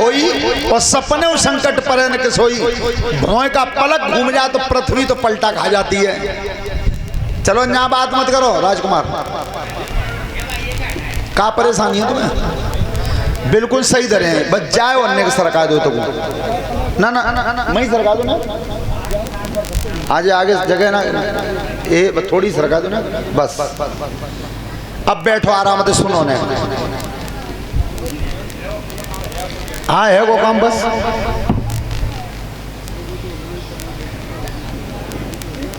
होई और सपने उस संकट पर न किस होई। भौं का पलक घूम जाए तो पृथ्वी तो पलटा खा जाती है। चलो यहाँ बात मत करो राजकुमार, क्या परेशानी है तुम्हें? बिल्कुल सही दरे हैं, बस जाए अन्य को सरका दो तो ना ना ना मैं ही सरका दो ना, आज आगे जगह ना ये थोड़ी सरका दो ना बस। अब बैठो आराम से सुनो ने। हाँ है वो काम बस।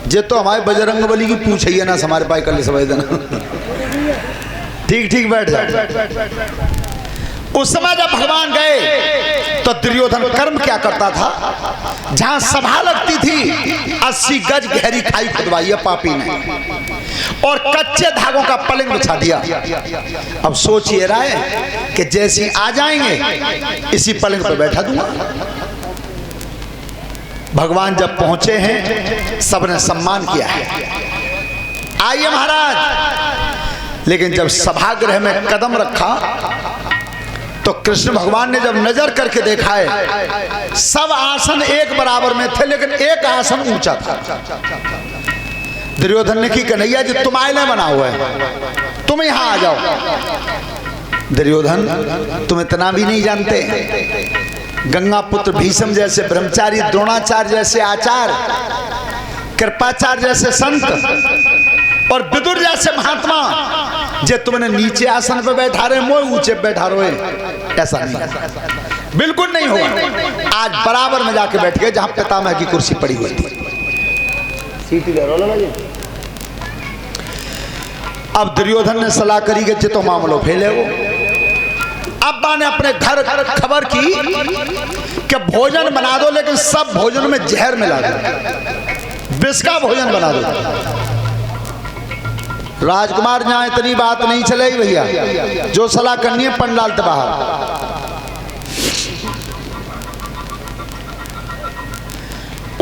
जे तो हमारे बजरंग बली की पूछ है ना हमारे पास कल समझ देना। ठीक ठीक बैठ जा। उस समय जब भगवान गए तो दुर्योधन कर्म क्या करता था, जहां सभा लगती थी 80 गज गहरी खाई खुदवाई है पापी ने और कच्चे धागों का पलंग बिछा दिया। अब सोच ये रहा है कि जैसे आ जाएंगे इसी पलंग पर बैठा दूंगा। भगवान जब पहुंचे हैं सबने सम्मान किया है, आइए महाराज। लेकिन जब सभागृह में कदम रखा तो कृष्ण भगवान ने जब नजर करके देखा है सब आसन एक बराबर में थे, लेकिन एक आसन ऊंचा था। दुर्योधन ने की कन्हैया जी तुम आईने बना हुआ है, तुम यहां आ जाओ। दुर्योधन तुम इतना भी नहीं जानते, गंगा पुत्र भीष्म जैसे ब्रह्मचारी, द्रोणाचार्य जैसे आचार्य, कृपाचार्य जैसे संत और विदुर जैसे महात्मा जे तुमने नीचे आसन पे बैठा रहे मोह ऊंचे बैठा रहे, ऐसा नहीं, बिल्कुल नहीं होगा। आज बराबर में जाके बैठ गए जहां पितामह की कुर्सी पड़ी हुई थी। अब दुर्योधन ने सलाह करी कि जितो मामलो फैले वो। अब्बा ने अपने घर खबर की कि भोजन बना दो, लेकिन सब भोजन में जहर मिला दो, विष का भोजन बना दो। राजकुमार जहां इतनी बात नहीं चलेगी भैया, जो सलाह करनी है पंडाल के बाहर।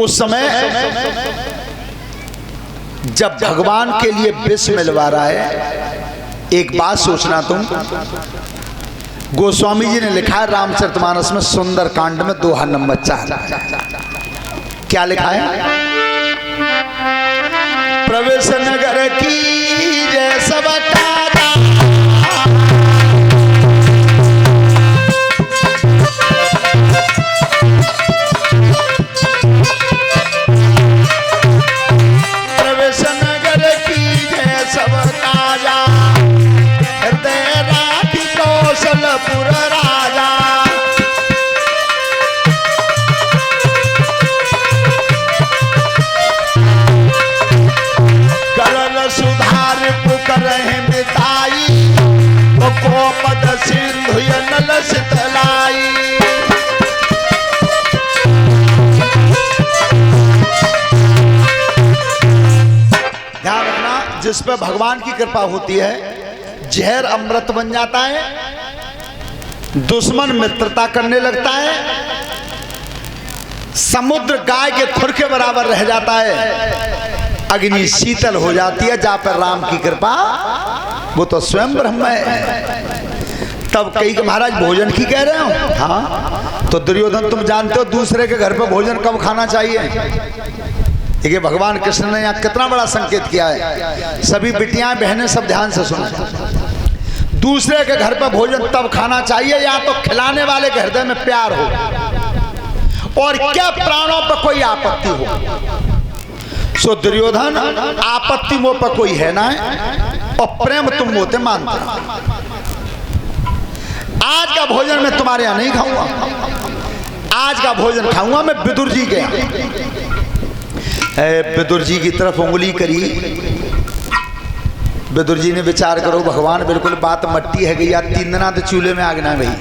उस समय जब भगवान के लिए विष मिलवा रहा है, एक बात सोचना तुम, गोस्वामी जी ने लिखा है रामचरितमानस में सुंदर कांड में दोहा नंबर 4, क्या लिखा है? प्रवेश नगर की जय सब काजा, प्रवेश नगर की जय सब काजा, हृदय राखी कौशलपुर राजा। सुधार पुकर मिताई को पद सिंधु नल शीतलाई। ध्यान रखना, जिस पे भगवान की कृपा होती है जहर अमृत बन जाता है, दुश्मन मित्रता करने लगता है, समुद्र गाय के खुर के बराबर रह जाता है, अग्नि शीतल हो जाती है। जहाँ पर राम की कृपा वो तो स्वयं ब्रह्म है। तब कही कि महाराज भोजन की कह रहे हो? हाँ, तो दुर्योधन तुम जानते हो दूसरे के घर पर भोजन कब खाना चाहिए? देखिए भगवान कृष्ण ने यहाँ कितना बड़ा संकेत किया है। सभी बिटियां बहनें सब ध्यान से सुनो, दूसरे के घर पर भोजन तब खाना चाहिए या तो खिलाने वाले के हृदय में प्यार हो और क्या प्राणों पर कोई आपत्ति हो। सो दुर्योधन आपत्ति मोह पर कोई है ना, और प्रेम तुम मोते मानते। आज का भोजन मैं तुम्हारे यहाँ नहीं खाऊंगा, आज का भोजन खाऊंगा मैं विदुर जी के। विदुर जी की तरफ उंगली करी। विदुर जी ने विचार करो भगवान बिल्कुल बात मट्टी है गई, 3 दिन तो चूल्हे में आग ना गई,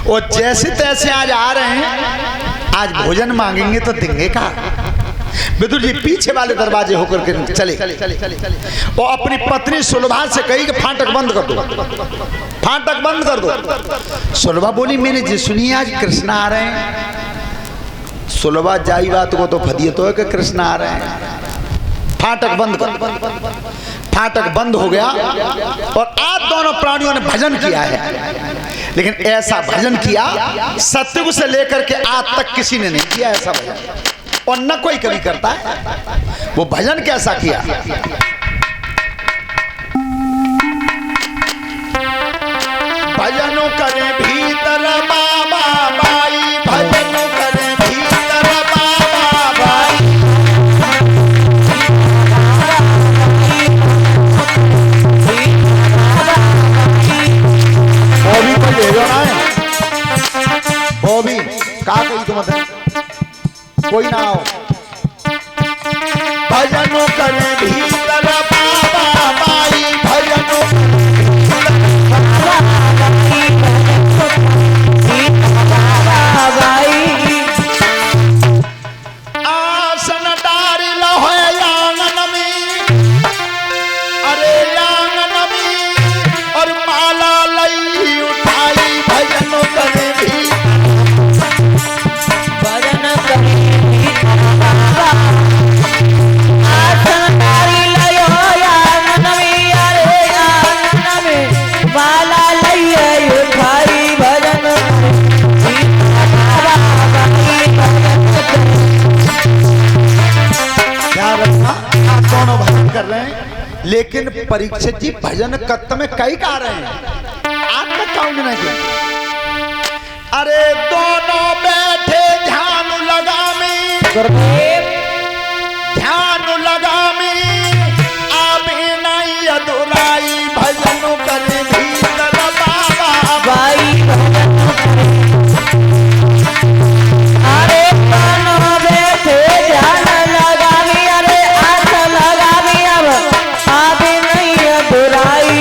और जैसे तैसे आज आ रहे हैं, आज भोजन मांगेंगे तो देंगे का। विदुर जी पीछे वाले दरवाजे होकर के चले और अपनी पत्नी सुलभा से कही कि फाटक बंद कर दो, फाटक बंद कर दो। सुलभा बोली मैंने जी सुनी आज कृष्ण आ रहे हैं। सुलभा जाई बात को तो फदिए तो है कि कृष्ण आ रहे हैं, फाटक बंद कर। फाटक बंद हो गया और आज दोनों प्राणियों ने भजन किया है। लेकिन ऐसा भजन किया सतयुग से लेकर के आज तक किसी ने नहीं किया ऐसा भजन, और न कोई कभी करता है। वो भजन कैसा किया? भजनों करे भीतर बाबा बाई, भजनों करे भीतर बाबा बाई। वो भी कोई ले जाना है, वो भी कहा कही तुम कोई ना हो। भजनों करे भीतर बाबा बाई, भजनों आसन डारी लहो आंगन में, अरे आंगन में, और माला लई उठाई। भजनों करे भी भजन करे आसन डारी लयो आंगन में, अरे आंगन में माला लई उठाई। भजन दोनों भजन कर रहे हैं, लेकिन परीक्षित जी भजन कत्त में कई गा रहे हैं, आज तक काउंट नहीं किया। अरे दोनों बैठे ध्यान लगा में, ध्यान लगा में, आबे नहीं अधुराई। भजनों करे भीतर बाबा बाई, अरे दोनों बैठे ध्यान लगा में, अरे आस लगा में, अब आबे नहीं अधुराई।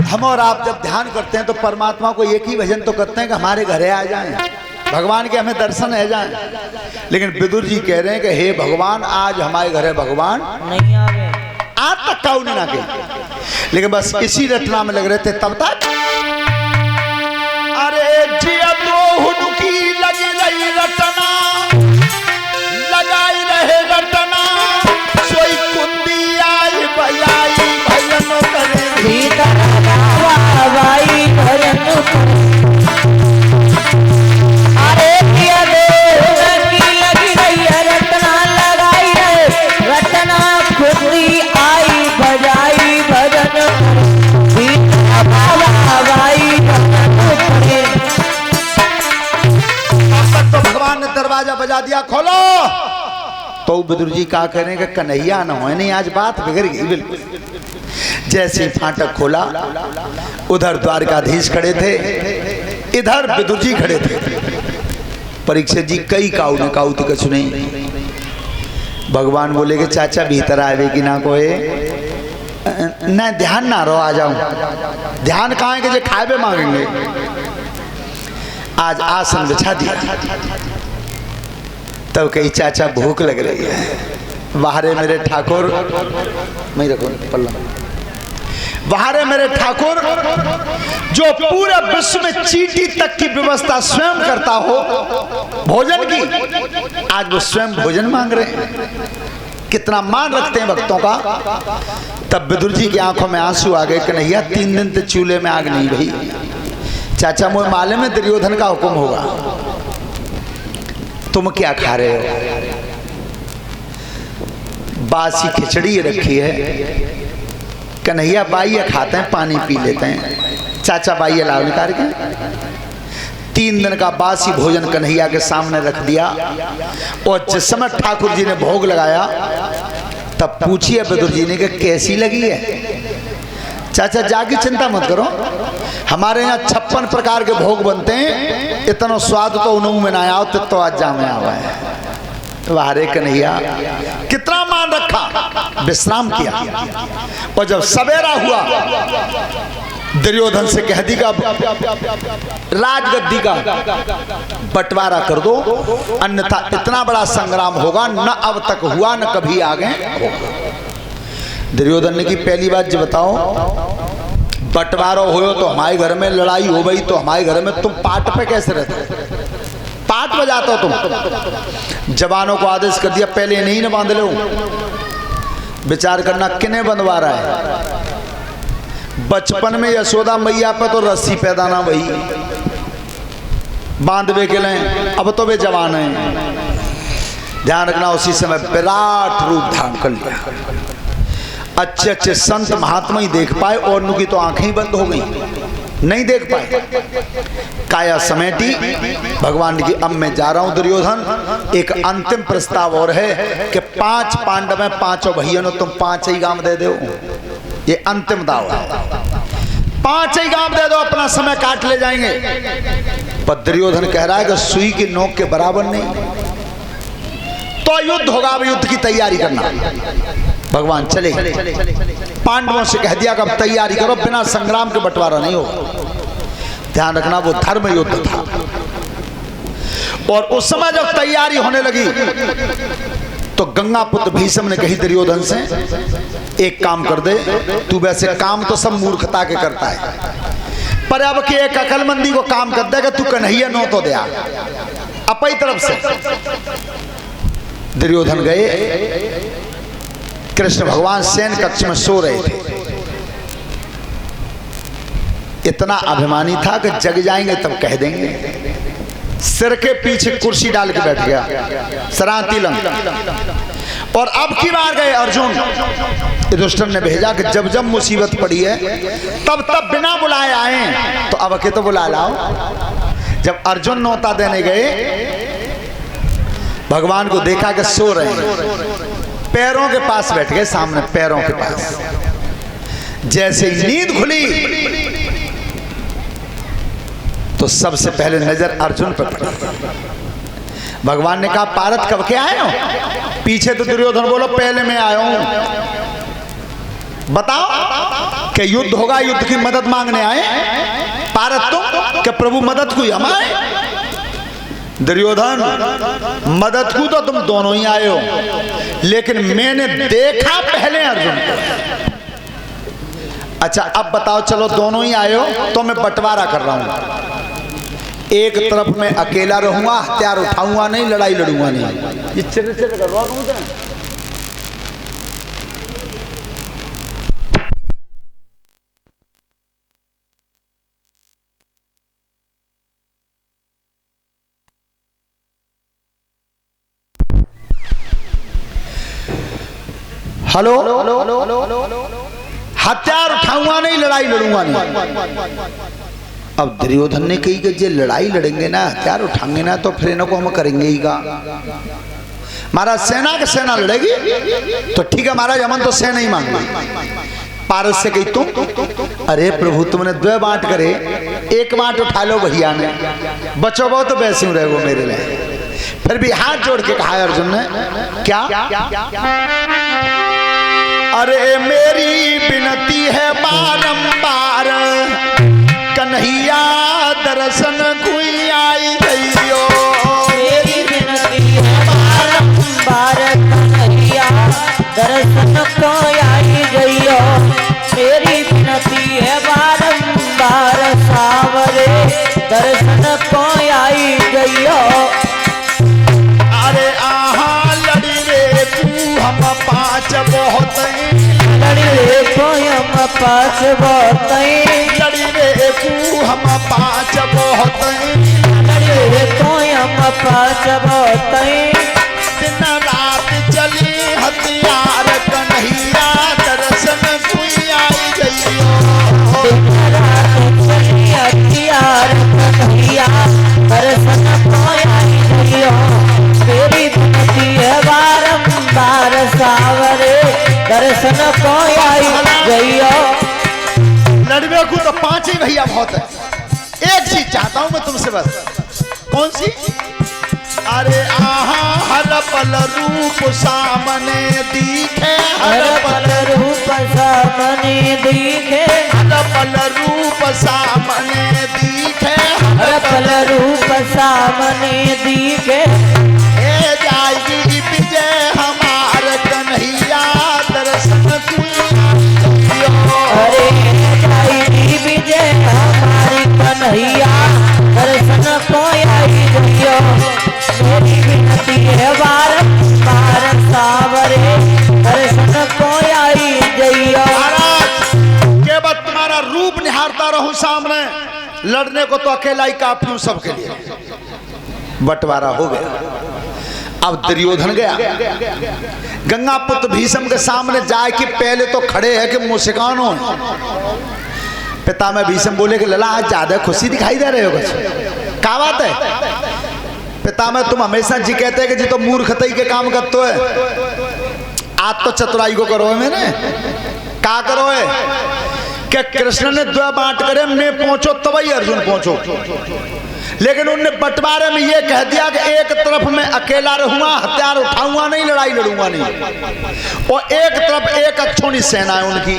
हम और आप जब ध्यान करते हैं तो परमात्मा को एक ही भजन तो करते हैं कि हमारे घरे आ जाएं, भगवान के हमें दर्शन है जाएं। लेकिन विदुर जी कह रहे हैं कि हे भगवान आज हमारे घरे भगवान नहीं आवे, आज तक काउ ना के, लेकिन बस इसी रचना में लग रहे थे तब तक। अरे जिया तो हुडकी लगी रही रटना, लगाई रहे रटना, सोई कुंदी आई बजाई। भजनों करे भीतर बाबा बाई, भजन अरे किया दे की लगी रही है रटना, लगाई रहे रटना, खुदी आई बजाई। भजन भीतर बाबा बाई, तो भगवान ने दरवाजा बजा दिया, खोलो। तो विदुर जी क्या करेंगे, कन्हैया न होए नहीं, आज बात बिगड़ गई बिल्कुल। जैसे फाटक खोला, उधर द्वारकाधीश खड़े थे, इधर विदुर जी खड़े थे। परीक्षित जी कई काऊ ने काऊ तो कछु नहीं। भगवान बोले कि चाचा भीतर आवे कि ना कोई न ध्यान ना रहो, आ जाऊं। ध्यान कहाँ है कि जो खाए मांगेंगे। आज आसन बिछा दिया, तब कही चाचा भूख लग रही है। बाहरे मेरे ठाकुर, मैं रखो पल्ला, बाहरे मेरे ठाकुर जो पूरे विश्व में चींटी तक की व्यवस्था स्वयं करता हो भोजन की, आज वो स्वयं भोजन मांग रहे हैं। कितना मान रखते हैं भक्तों का। तब विदुर जी की आंखों में आंसू आ गए। कन्हैया 3 दिन तक चूल्हे में आग नहीं रही। चाचा मुझे मालूम में दुर्योधन का हुक्म होगा, तुम क्या खा रहे हो? बासी खिचड़ी रखी है। कन्हैया बाइया खाते हैं, पानी पी लेते हैं। चाचा बाइया लाओ निकाल के। 3 दिन का बासी भोजन कन्हैया के सामने रख दिया। और जिस समय ठाकुर जी ने भोग लगाया, तब पूछिए विदुर जी ने कि कैसी लगी है। चाचा जागी चिंता मत करो, हमारे यहाँ 56 प्रकार के भोग बनते हैं, इतना स्वाद तो उन्होंने में ना आओ तो आज जा में आवा है। वारे कन्हैया कितना मान रखा, विश्राम किया। और जब सवेरा हुआ, दुर्योधन से कह दी का राजगद्दी का बंटवारा कर दो, अन्यथा इतना बड़ा संग्राम होगा न अब तक हुआ न कभी आगे होगा। दुर्योधन ने की पहली बात जो बताओ, बंटवारा हो तो हमारे घर में लड़ाई हो गई तो हमारे घर में तुम पाट पे कैसे रहते, पाट बजाते हो तुम। जवानों को आदेश कर दिया पहले नहीं न बांध लो, विचार करना किने बंधवा रहा है। बचपन में यशोदा मैया पे तो रस्सी पैदा ना वही बांधवे के लिए, अब तो वे जवान हैं। ध्यान रखना उसी समय विराट रूप धारण कर लिया। अच्छे अच्छे संत महात्मा ही देख पाए और उनकी तो आंखें ही बंद हो गई, नहीं देख पाए। काया समेटी भगवान की, अब मैं जा रहा हूं दुर्योधन, एक अंतिम प्रस्ताव और है कि 5 पांडव हैं, 5 भैया तुम 5 ही गांव दे दो। ये अंतिम दाव है, 5 ही गांव दे दो, अपना समय काट ले जाएंगे। पर दुर्योधन कह रहा है कि सुई की नोक के बराबर नहीं, तो युद्ध होगा, अब युद्ध की तैयारी करना। भगवान चले, पांडवों से कह दिया कि अब तैयारी करो, बिना संग्राम के बंटवारा नहीं होगा। ध्यान रखना वो धर्म युद्ध था। और उस समय जब तैयारी होने लगी तो गंगा पुत्र भीष्म ने कही दुर्योधन से, एक काम कर दे, तू वैसे काम तो सब मूर्खता के करता है, पर अब की एक अकलमंदी को काम कर दे कि तू कन्हैया नो तो दे अपनी तरफ से। दुर्योधन गए, कृष्ण भगवान शयन कक्ष में सो रहे थे। इतना अभिमानी था कि जग जाएंगे तब कह देंगे। सिर के पीछे कुर्सी डाल के बैठ गया सरांती लंग। और अब की बार गए अर्जुन, युधिष्ठिर ने भेजा कि जब जब मुसीबत पड़ी है तब तब बिना बुलाए आए, तो अब के तो बुला लाओ। जब अर्जुन नौता देने गए, भगवान को देखा कि सो रहे हैं, पैरों के पास बैठ गए, सामने पैरों के पास। जैसे नींद खुली तो सबसे पहले नजर अर्जुन पर पड़ी। भगवान ने कहा पारत कब के आए हो? पीछे तो दुर्योधन बोलो पहले मैं आया हूं, बताओ कि युद्ध होगा, युद्ध की मदद मांगने आए पारत तुम, कि प्रभु मदद को हम आए? दुर्योधन मदद को तो तुम दोनों ही आए हो, लेकिन मैंने देखा पहले अर्जुन को। अच्छा अब बताओ, चलो दोनों ही आए हो तो मैं बंटवारा कर रहा हूं। एक तरफ मैं अकेला रहूंगा, हथियार उठाऊंगा नहीं, लड़ाई लड़ूंगा नहीं। ये चिर चिर कर रहा हूं। हेलो, हथियार उठाऊंगा नहीं, लड़ाई लड़ूंगा नहीं। अब दुर्योधन ने कही कि जे लड़ाई लड़ेंगे ना, हथियार उठाएंगे ना, तो फिर इन्हों को हम करेंगे ही का। महाराज सेना के सेना लड़ेगी तो ठीक है महाराज, अमन तो सेना ही मांगे। पारस से कही तुम, अरे प्रभु तुमने 2 बांट करे, 1 बांट उठा लो भैया ने, बचो बहुत तो वैसे ही रहे वो मेरे लिए। फिर भी हाथ जोड़ के कहा अर्जुन ने, क्या? अरे मेरी विनती है बारंबार, कन्हैया दर्शन कोई आई गईयो। मेरी विनती है बारंबार, कन्हैया दर्शन कोई आई गईयो। मेरी विनती है बारंबार, सावरे दर्शन कोई आई गईयो। अरे आहा लड़ी रे तू हम 5 बहुत, लड़ी रे कोई हम 5 बहुत, लड़ी रे तू हम 5 बहुत, लड़ी रे कोई हम 5 बहुत। दिन रात चली हथियार, कन्हैया दर्शन कोई आई गईयो। दिन रात चली हथियार, कन्हैया दर्शन कोई आई गईयो। मेरी विनती है बारंबार, सावरे दर्शन कोई आई गईयो। लड़वे को तो 5 ही भैया बहुत है। एक चीज चाहता हूं मैं तुमसे बस, कौन सी? अरे आहा हर पल रूप सामने दिखे, हर पल रूप सामने दिखे, हर पल रूप सामने दिखे, हर पल रूप सामने दिखे। ए जाएगी विजय हमार, कन्हैया दर्शन अरे जाएगी विजय हमारी, कन्हैया दर्शन कोई आई गईयो। मेरी विनती है बारंबार, सावरे दर्शन कोई हारता रहूं सामने, लड़ने को तो अकेला ही काफी हूं सबके लिए। बंटवारा हो गया। अब दुर्योधन गया गंगा पुत्र भीष्म के सामने जाए कि पहले तो खड़े है कि मुस्कान हो। पिता में भीष्म बोले कि लला आज ज्यादा खुशी दिखाई दे रहे हो, कुछ क्या बात है? पिता में तुम हमेशा जी कहते हैं कि जी तो मूर्खतई के काम करते है, आज तो चतुराई को करो है। मैंने क्या करो है कि कृष्ण ने द्वा बांट करे मैं पहुंचो तब ही अर्जुन पहुंचो, लेकिन उनने बंटवारे में ये कह दिया कि एक तरफ मैं अकेला रहूंगा, हथियार उठाऊंगा नहीं, लड़ाई लड़ूंगा नहीं, और एक तरफ एक अच्छोनी सेना है उनकी,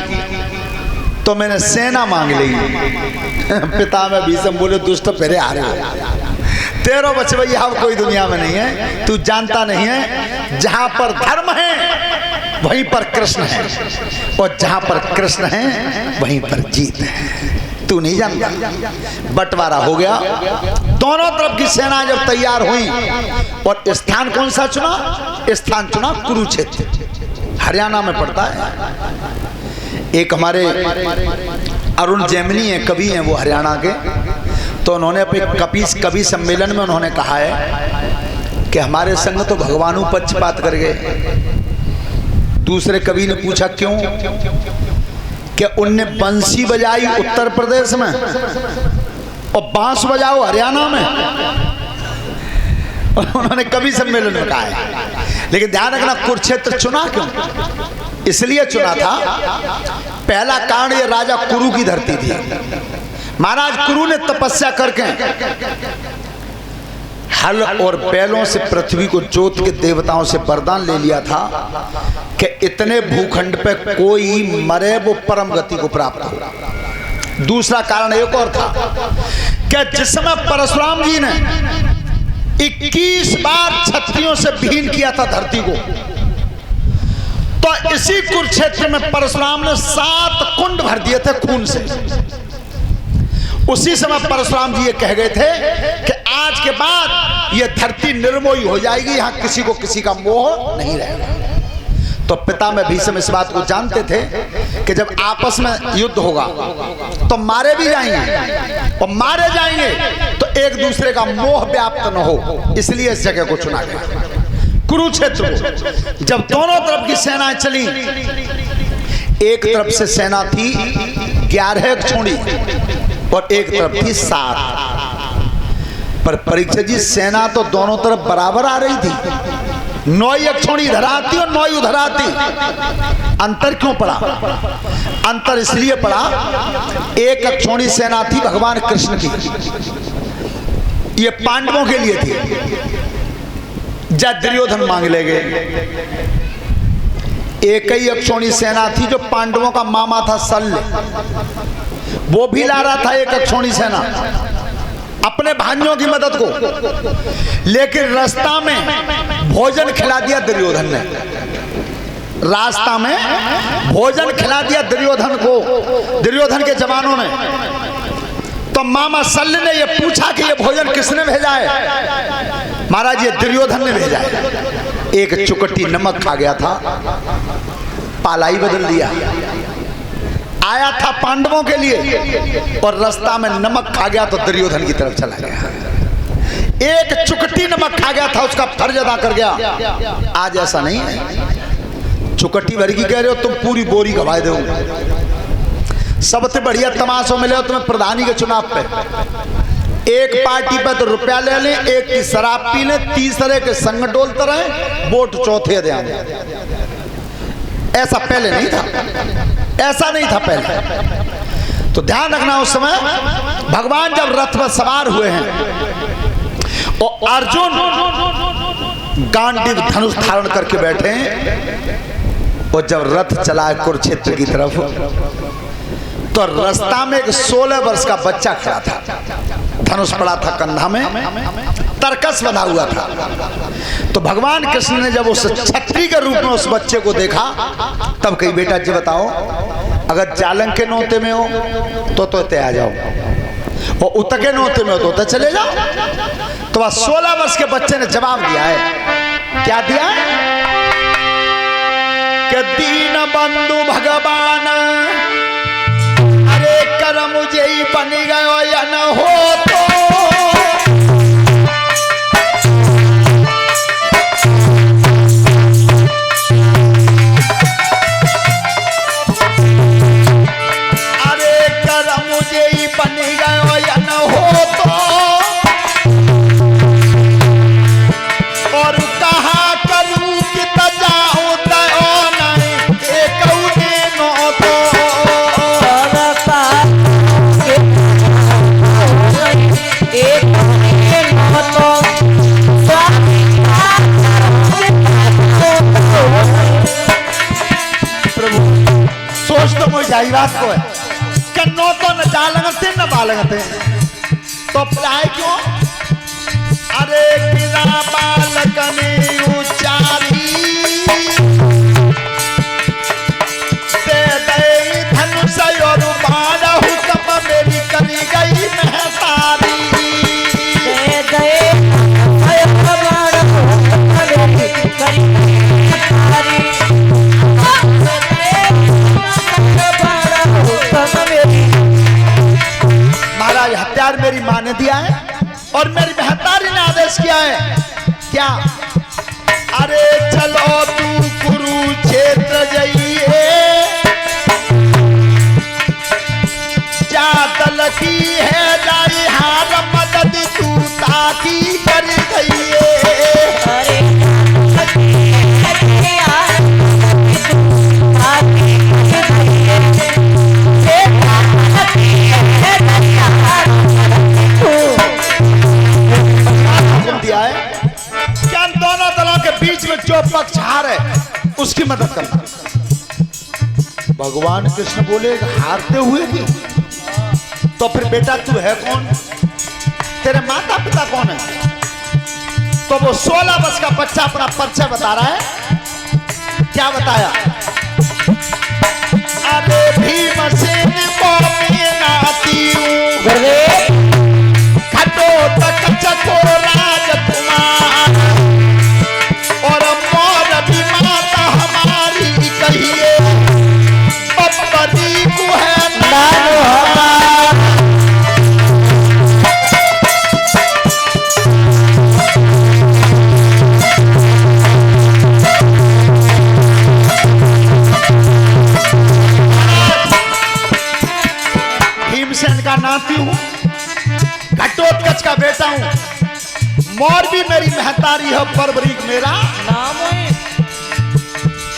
तो मैंने सेना मांग ली। पिता में भीष्म बोले दुष्ट फेरे आ रहे, तेरो बच्चे भैया अब कोई दुनिया में नहीं है, तू जानता नहीं है जहां पर धर्म है वहीं पर कृष्ण है, और जहां पर कृष्ण है वहीं पर जीत है, तू नहीं जानता। बंटवारा हो गया, दोनों तरफ की सेना जब तैयार हुई, और स्थान कौन सा चुना? स्थान चुना कुरुक्षेत्र, हरियाणा में पड़ता है। एक हमारे अरुण जैमिनी है, कवि हैं वो हरियाणा के, तो उन्होंने अपने कवि सम्मेलन में उन्होंने कहा है कि हमारे संग तो भगवानु पक्षपात कर गए। दूसरे कवि ने पूछा क्यों? कि उनने बंसी बजाई उत्तर प्रदेश में और बांस बजाओ हरियाणा में। उन्होंने कवि सम्मेलन में कहा है। लेकिन ध्यान रखना, कुरुक्षेत्र चुना क्यों? इसलिए चुना था, पहला कारण ये राजा कुरु की धरती थी। महाराज कुरु ने तपस्या करके हल और बैलों से पृथ्वी को जोत के देवताओं से वरदान ले लिया था कि इतने भूखंड पे कोई मरे वो परम गति को प्राप्त हो। दूसरा कारण एक और था कि जिस समय परशुराम जी ने 21 बार क्षत्रियों से विहीन किया था धरती को, तो इसी कुरुक्षेत्र में परशुराम ने 7 कुंड भर दिए थे खून से। उसी समय परशुराम जी ये कह गए थे कि आज के बाद ये धरती निर्मोही हो जाएगी, यहां किसी को किसी का मोह नहीं रहेगा। तो पिता में भीष्म इस बात को जानते थे कि जब आपस में युद्ध होगा तो मारे भी जाएंगे, और मारे जाएंगे तो एक दूसरे का मोह व्याप्त न हो, इसलिए इस जगह को चुना गया कुरुक्षेत्र को। जब दोनों तरफ की सेनाएं चली, एक तरफ से सेना थी 11 छोड़ी और एक तरफ थी 7, पर परीक्षा जी सेना तो दोनों तरफ बराबर आ रही थी। 9 अक्षोणी इधर आती और 9 उधर आती। अंतर क्यों पड़ा? अंतर इसलिए पड़ा, एक अक्षोणी सेना थी भगवान कृष्ण की, ये पांडवों के लिए थी, जब दुर्योधन मांग ले गए। एक ही अक्षोणी सेना थी जो पांडवों का मामा था शल्य, वो भी ला रहा था एक अक्षोणी सेना अपने भाइयों की मदद को, लेकिन रास्ता में भोजन खिला दिया दुर्योधन ने। रास्ता में भोजन खिला दिया दुर्योधन को, दुर्योधन के जवानों ने। तो मामा शल्य ने ये पूछा कि ये भोजन किसने भेजा है? महाराज ये दुर्योधन ने भेजा है। एक चुकट्टी नमक खा गया था, पालाई बदल दिया। आया था पांडवों के लिए और रास्ता में नमक खा गया तो दुर्योधन की तरफ चला गया। एक चुकट्टी नमक खा गया था, उसका फर्ज अदा कर गया। आज ऐसा नहीं है, चुकट्टी भर की कह रहे हो तुम, पूरी बोरी गवाए दो। सबसे बढ़िया तमाशा मिले हो तुम्हें प्रधानी के चुनाव पे। एक पार्टी पे तो रुपया ले लें, एक की शराब पी लें, तीसरे के संग डोलते रहे, वोट चौथे दे। ऐसा पहले नहीं था, ऐसा नहीं था पहले। तो ध्यान रखना, उस समय भगवान जब रथ पर सवार हुए हैं और अर्जुन गांडीव धनुष धारण करके बैठे हैं, और जब रथ चला है कुरुक्षेत्र की तरफ, तो रास्ता में एक 16 वर्ष का बच्चा खड़ा था, धनुष पड़ा था कंधा में, तरकस बंधा हुआ था। तो भगवान कृष्ण ने जब उस छत्री के रूप में उस बच्चे को देखा, तब कही बेटा जी बताओ, अगर जालंग के नोते में हो तो ते आ जाओ, और उतके नोते में हो तो चले जाओ। तो वह 16 वर्ष के बच्चे ने जवाब दिया है। क्या दिया? कि दीन बंधु भगवान कर मुझे बन गयो या न हो तो अरे करम मुझे ही बन गयो या न हो तो और कहा करूं कि तजाऊं तयो नहीं एक उन्हें नो तो सोच तो मुझे जाई बात को है कन्नो तो न जालंगते न बालंगते तो प्राय क्यों अरे गिरा बालक ने उचारी दे दे धनुष और बाण हुक्म मेरी करी गई महतारी दे दे बाण हुक्म मेरी करी महतारी महाराज हथियार मेरी मां ने दिया है और मेरी महतारी ने आदेश किया है क्या अरे चलो तू कुरुक्षेत्र जाइए जातल की है जाई हार मदद तू ताकी कर गईए अरे दिया है क्या दोनों दलों के बीच में जो पक्षहार है उसकी मदद करना। भगवान कृष्ण बोले हारते हुए भी तो फिर बेटा तू है कौन तेरे माता पिता कौन है तो वो 16 वर्ष का बच्चा अपना परिचय बता रहा है क्या बताया अरे भीमसेन को मैं नाती हूं घटोत्कच चको राजकुमार और मोर भी माता हमारी कहिए बब्बरी को है नानो भीमसेन का नाती हूं घटोत्कच का बेटा हूं मोर भी मेरी महतारी है बर्बरीक मेरा नाम है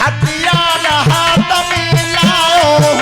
हथियार हाथ में लाओ